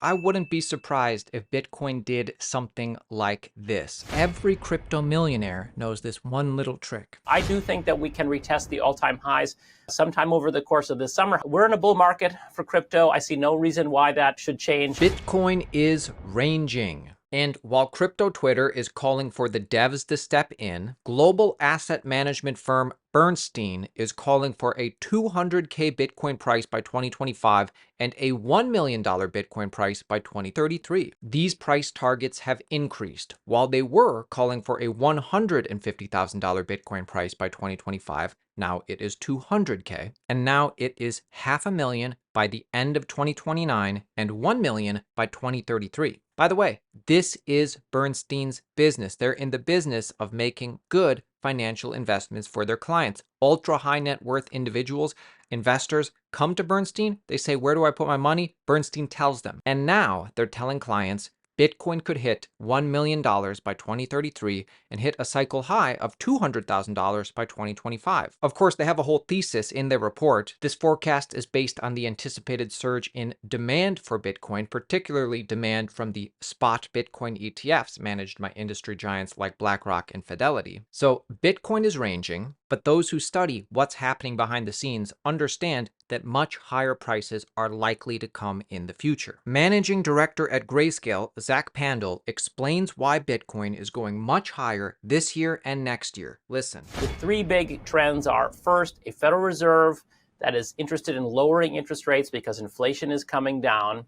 I wouldn't be surprised if Bitcoin did something like this. Every crypto millionaire knows this one little trick. I do think that we can retest the all-time highs sometime over the course of this summer. We're in a bull market for crypto. I see no reason why that should change. Bitcoin is ranging. And while crypto Twitter is calling for the devs to step in, global asset management firm Bernstein is calling for a $200K Bitcoin price by 2025 and a $1 million Bitcoin price by 2033. These price targets have increased. While they were calling for a $150,000 Bitcoin price by 2025, now it is $200K, and now it is $500,000 by the end of 2029 and $1 million by 2033. By the way, this is Bernstein's business. They're in the business of making good financial investments for their clients. Ultra high net worth individuals, investors come to Bernstein. They say, where do I put my money? Bernstein tells them. And now they're telling clients Bitcoin could hit $1 million by 2033 and hit a cycle high of $200,000 by 2025. Of course, they have a whole thesis in their report. This forecast is based on the anticipated surge in demand for Bitcoin, particularly demand from the spot Bitcoin ETFs managed by industry giants like BlackRock and Fidelity. So Bitcoin is ranging, but those who study what's happening behind the scenes understand that much higher prices are likely to come in the future. Managing director at Grayscale, Zach Pandel, explains why Bitcoin is going much higher this year and next year. Listen. The three big trends are, first, a Federal Reserve that is interested in lowering interest rates because inflation is coming down.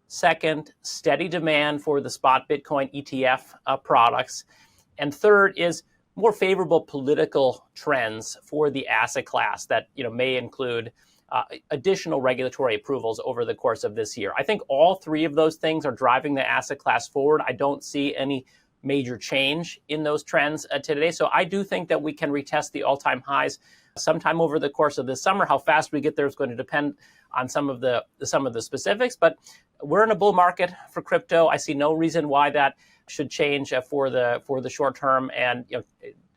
Second, steady demand for the spot Bitcoin ETF products. And third is more favorable political trends for the asset class that may include additional regulatory approvals over the course of this year. I think all three of those things are driving the asset class forward. I don't see any major change in those trends today. So I do think that we can retest the all-time highs sometime over the course of this summer. How fast we get there is going to depend on some of the specifics, but we're in a bull market for crypto. I see no reason why that should change for the short term, and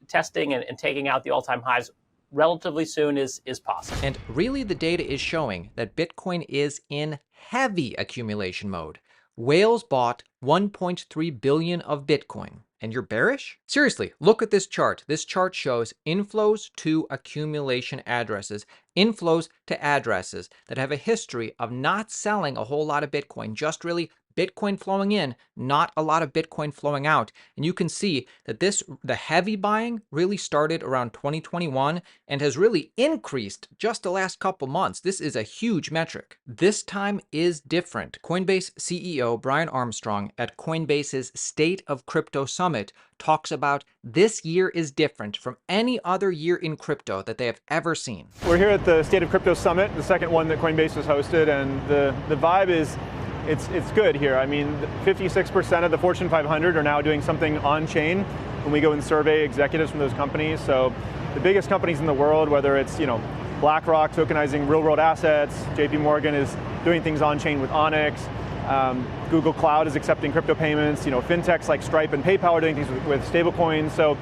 testing and taking out the all-time highs relatively soon is possible. And really, the data is showing that Bitcoin is in heavy accumulation mode. Whales bought 1.3 billion of Bitcoin. And you're bearish? Seriously, look at this chart. This chart shows inflows to accumulation addresses, inflows to addresses that have a history of not selling a whole lot of Bitcoin, just really Bitcoin flowing in, not a lot of Bitcoin flowing out. And you can see that the heavy buying really started around 2021 and has really increased just the last couple months. This is a huge metric. This time is different. Coinbase CEO Brian Armstrong at Coinbase's State of Crypto Summit talks about this year is different from any other year in crypto that they have ever seen. We're here at the State of Crypto Summit, the second one that Coinbase has hosted, and the vibe is it's good here. I mean, 56% of the Fortune 500 are now doing something on-chain when we go and survey executives from those companies. So the biggest companies in the world, whether it's BlackRock tokenizing real-world assets, JP Morgan is doing things on-chain with Onyx, Google Cloud is accepting crypto payments, fintechs like Stripe and PayPal are doing things with stablecoins. So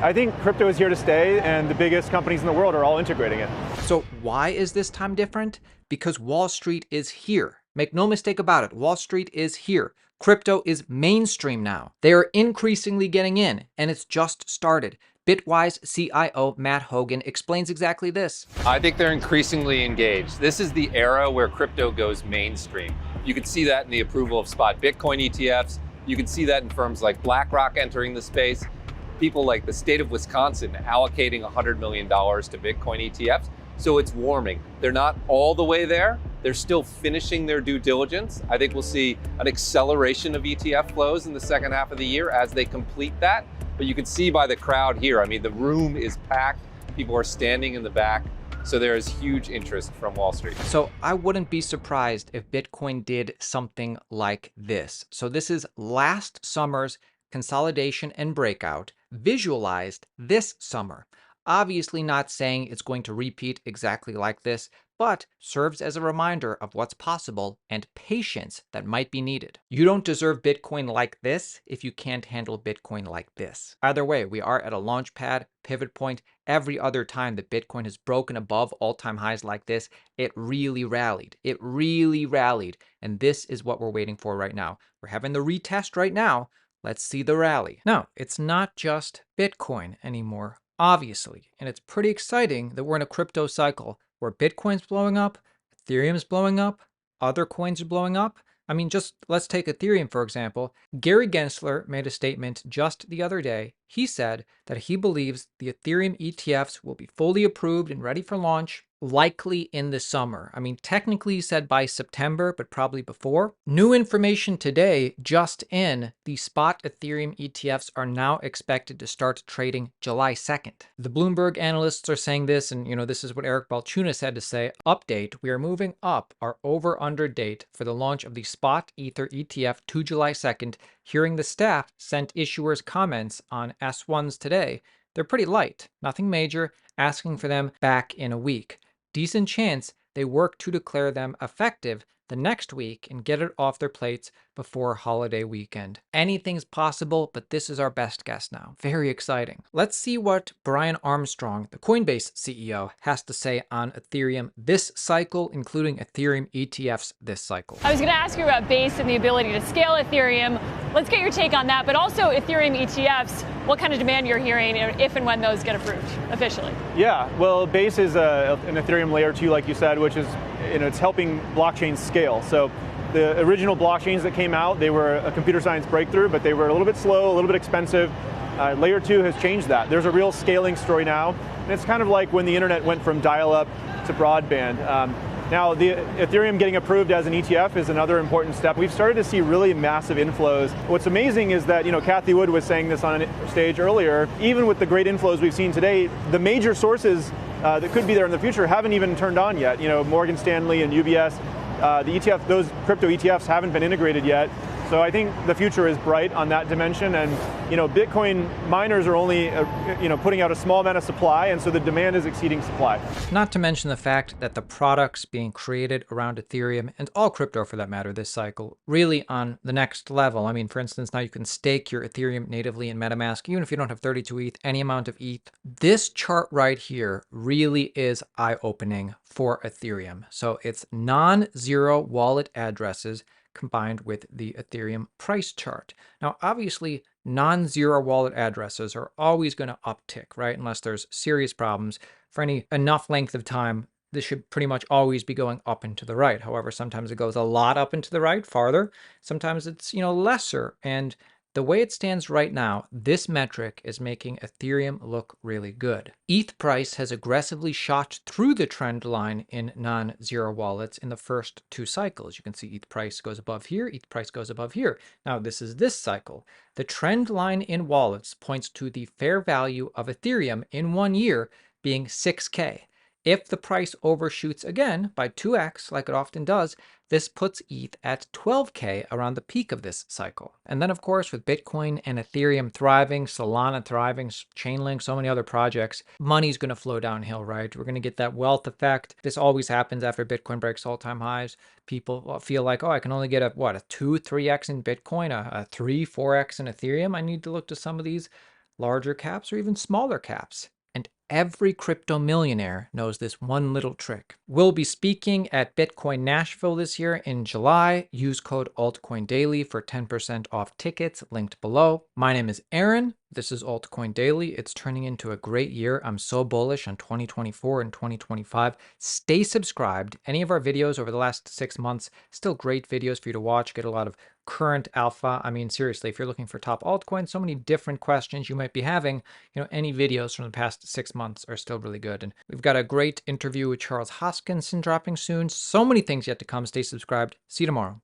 I think crypto is here to stay, and the biggest companies in the world are all integrating it. So why is this time different? Because Wall Street is here. Make no mistake about it, Wall Street is here. Crypto is mainstream now. They are increasingly getting in, and it's just started. Bitwise CIO Matt Hogan explains exactly this. I think they're increasingly engaged. This is the era where crypto goes mainstream. You can see that in the approval of spot Bitcoin ETFs. You can see that in firms like BlackRock entering the space. People like the state of Wisconsin allocating $100 million to Bitcoin ETFs. So it's warming. They're not all the way there. They're still finishing their due diligence. I think we'll see an acceleration of ETF flows in the second half of the year as they complete that. But you can see by the crowd here, I mean, the room is packed. People are standing in the back. So there is huge interest from Wall Street. So I wouldn't be surprised if Bitcoin did something like this. So this is last summer's consolidation and breakout visualized this summer. Obviously not saying it's going to repeat exactly like this, but serves as a reminder of what's possible and patience that might be needed. You don't deserve Bitcoin like this if you can't handle Bitcoin like this. Either way, we are at a launch pad, pivot point. Every other time that Bitcoin has broken above all-time highs like this, it really rallied. It really rallied. And this is what we're waiting for right now. We're having the retest right now. Let's see the rally. Now, it's not just Bitcoin anymore, obviously. And it's pretty exciting that we're in a crypto cycle where Bitcoin's blowing up, Ethereum's blowing up, other coins are blowing up. I mean, just let's take Ethereum, for example. Gary Gensler made a statement just the other day. He said that he believes the Ethereum ETFs will be fully approved and ready for launch likely in the summer. I mean, technically he said by September, but probably before. New information today, just in, the spot Ethereum ETFs are now expected to start trading July 2nd. The Bloomberg analysts are saying this, and this is what Eric Balchunas had to say. Update, we are moving up our over-under date for the launch of the spot Ether ETF to July 2nd. Hearing the staff sent issuers comments on S1s today, they're pretty light, nothing major, asking for them back in a week. Decent chance they work to declare them effective the next week and get it off their plates before holiday weekend. Anything's possible, but this is our best guess now. Very exciting. Let's see what Brian Armstrong, the Coinbase CEO, has to say on Ethereum this cycle, including Ethereum ETFs this cycle. I was going to ask you about Base and the ability to scale Ethereum. Let's get your take on that, but also Ethereum ETFs, what kind of demand you're hearing if and when those get approved officially? Yeah, well, Base is an Ethereum layer 2, like you said, which is, it's helping blockchains scale. So the original blockchains that came out, they were a computer science breakthrough, but they were a little bit slow, a little bit expensive. Layer 2 has changed that. There's a real scaling story now, and it's kind of like when the internet went from dial-up to broadband. Now, the Ethereum getting approved as an ETF is another important step. We've started to see really massive inflows. What's amazing is that, Cathie Wood was saying this on a stage earlier, even with the great inflows we've seen today, the major sources that could be there in the future haven't even turned on yet. Morgan Stanley and UBS, the ETF, those crypto ETFs haven't been integrated yet. So I think the future is bright on that dimension, and Bitcoin miners are only putting out a small amount of supply, and so the demand is exceeding supply. Not to mention the fact that the products being created around Ethereum, and all crypto for that matter this cycle, really on the next level. I mean, for instance, now you can stake your Ethereum natively in MetaMask, even if you don't have 32 ETH, any amount of ETH. This chart right here really is eye-opening for Ethereum. So it's non-zero wallet addresses combined with the Ethereum price chart. Now, obviously, non-zero wallet addresses are always going to uptick, right? Unless there's serious problems. For any enough length of time, this should pretty much always be going up and to the right. However, sometimes it goes a lot up and to the right, farther. Sometimes it's, lesser. And the way it stands right now, this metric is making Ethereum look really good. ETH price has aggressively shot through the trend line in non-zero wallets in the first two cycles. You can see ETH price goes above here, ETH price goes above here. Now this is this cycle. The trend line in wallets points to the fair value of Ethereum in 1 year being 6K. If the price overshoots again by 2x, like it often does, this puts ETH at 12K around the peak of this cycle. And then, of course, with Bitcoin and Ethereum thriving, Solana thriving, Chainlink, so many other projects, money's going to flow downhill, right? We're going to get that wealth effect. This always happens after Bitcoin breaks all-time highs. People feel like, I can only get a 2, 3x in Bitcoin, a 3, 4x in Ethereum. I need to look to some of these larger caps or even smaller caps. And every crypto millionaire knows this one little trick. We'll be speaking at Bitcoin Nashville this year in July. Use code Altcoin Daily for 10% off tickets, linked below. My name is Aaron. This is Altcoin Daily. It's turning into a great year. I'm so bullish on 2024 and 2025. Stay subscribed. Any of our videos over the last 6 months, still great videos for you to watch. Get a lot of current alpha. I mean, seriously, if you're looking for top altcoins, so many different questions you might be having, any videos from the past 6 months are still really good. And we've got a great interview with Charles Hoskinson dropping soon. So many things yet to come. Stay subscribed. See you tomorrow.